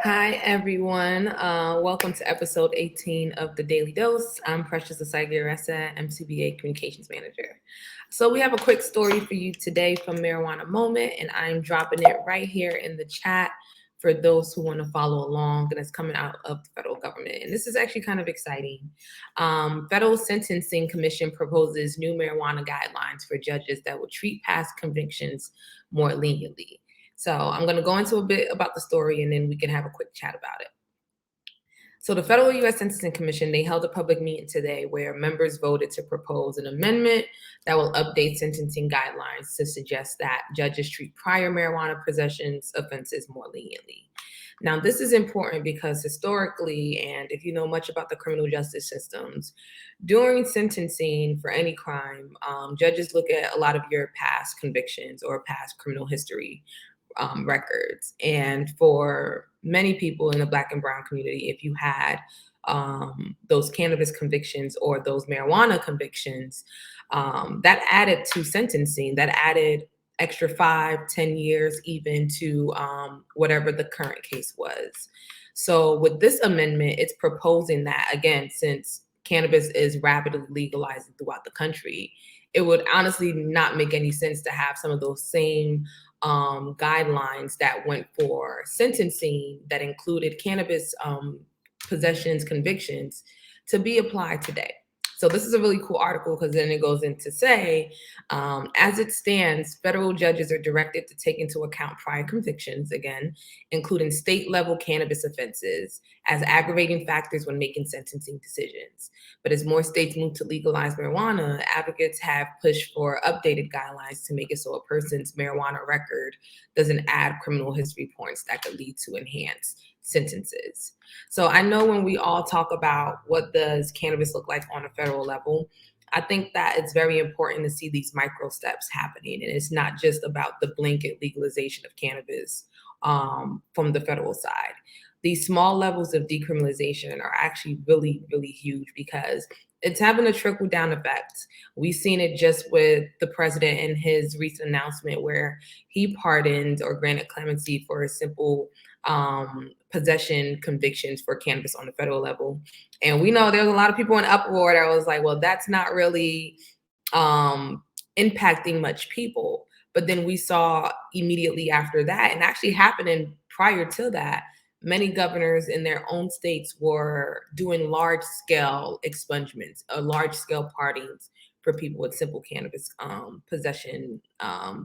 Hi, everyone. Welcome to episode 18 of The Daily Dose. I'm Precious Asagi-Aressa, MCBA Communications Manager. So we have a quick story for you today from Marijuana Moment, and I'm dropping it right here in the chat for those who want to follow along, and it's coming out of the federal government. And this is actually kind of exciting. Federal Sentencing Commission proposes new marijuana guidelines for judges that will treat past convictions more leniently. So I'm going to go into a bit about the story and then we can have a quick chat about it. So the Federal U.S. Sentencing Commission, they held a public meeting today where members voted to propose an amendment that will update sentencing guidelines to suggest that judges treat prior marijuana possessions offenses more leniently. Now, this is important because historically, and if you know much about the criminal justice systems, during sentencing for any crime, judges look at a lot of your past convictions or past criminal history records. And for many people in the Black and Brown community, if you had those cannabis convictions or those marijuana convictions, that added to sentencing, that added extra 5, 10 years even to whatever the current case was. So with this amendment, it's proposing that, again, since cannabis is rapidly legalizing throughout the country, it would honestly not make any sense to have some of those same guidelines that went for sentencing that included cannabis possessions convictions to be applied today. So this is a really cool article because then it goes in to say, as it stands, federal judges are directed to take into account prior convictions, again, including state-level cannabis offenses, as aggravating factors when making sentencing decisions. But as more states move to legalize marijuana, advocates have pushed for updated guidelines to make it so a person's marijuana record doesn't add criminal history points that could lead to enhanced sentences. So I know when we all talk about what does cannabis look like on a federal level, I think that it's very important to see these micro steps happening. And it's not just about the blanket legalization of cannabis from the federal side. These small levels of decriminalization are actually really, really huge because it's having a trickle down effect. We've seen it just with the president in his recent announcement where he pardoned or granted clemency for a simple possession convictions for cannabis on the federal level. And we know there's a lot of people in uproar that was like, well, that's not really impacting much people. But then we saw immediately after that, and actually happening prior to that, many governors in their own states were doing large scale expungements, large scale pardons for people with simple cannabis possession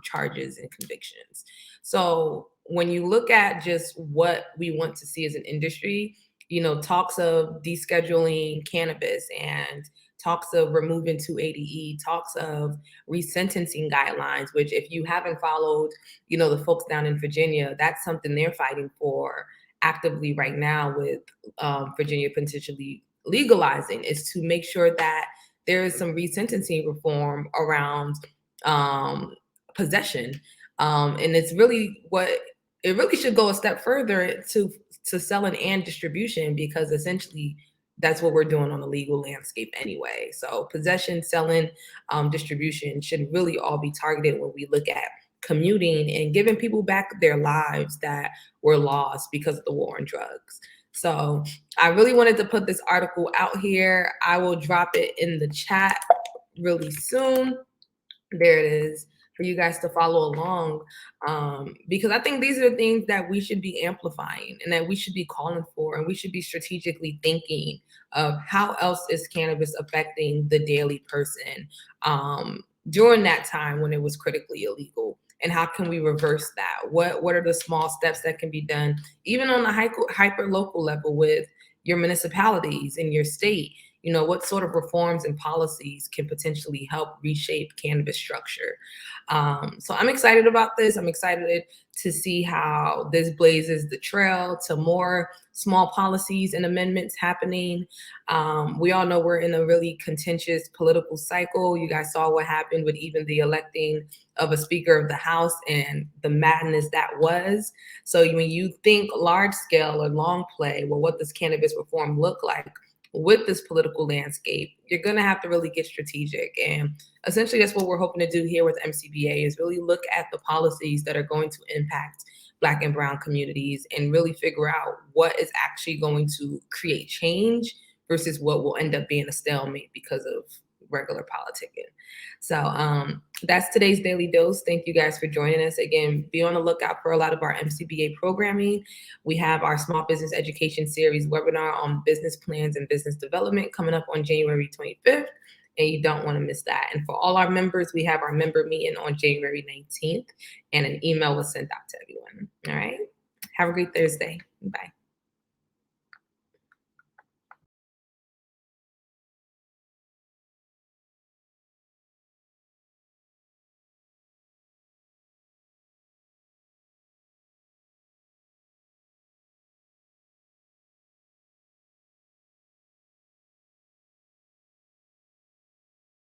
charges and convictions. So when you look at just what we want to see as an industry, talks of descheduling cannabis and talks of removing 280E, talks of resentencing guidelines, which if you haven't followed, the folks down in Virginia, that's something they're fighting for actively right now with Virginia potentially legalizing, is to make sure that there is some resentencing reform around possession. And it's really it really should go a step further to selling and distribution, because essentially that's what we're doing on the legal landscape anyway. So possession, selling, distribution should really all be targeted when we look at commuting and giving people back their lives that were lost because of the war on drugs. So I really wanted to put this article out here. I will drop it in the chat really soon. There it is for you guys to follow along, because I think these are the things that we should be amplifying and that we should be calling for, and we should be strategically thinking of how else is cannabis affecting the daily person during that time when it was critically illegal, and how can we reverse that? What are the small steps that can be done, even on the hyper local level with your municipalities in your state? What sort of reforms and policies can potentially help reshape cannabis structure? So I'm excited about this. I'm excited to see how this blazes the trail to more small policies and amendments happening. We all know we're in a really contentious political cycle. You guys saw what happened with even the electing of a Speaker of the House and the madness that was. So when you think large scale or long play, well, what does cannabis reform look like? with this political landscape, you're going to have to really get strategic. And essentially, that's what we're hoping to do here with MCBA is really look at the policies that are going to impact Black and Brown communities and really figure out what is actually going to create change versus what will end up being a stalemate because of regular politicking. So that's today's Daily Dose. Thank you guys for joining us. Again, be on the lookout for a lot of our MCBA programming. We have our Small Business Education Series webinar on business plans and business development coming up on January 25th, and you don't want to miss that. And for all our members, we have our member meeting on January 19th, and an email was sent out to everyone. All right. Have a great Thursday. Bye.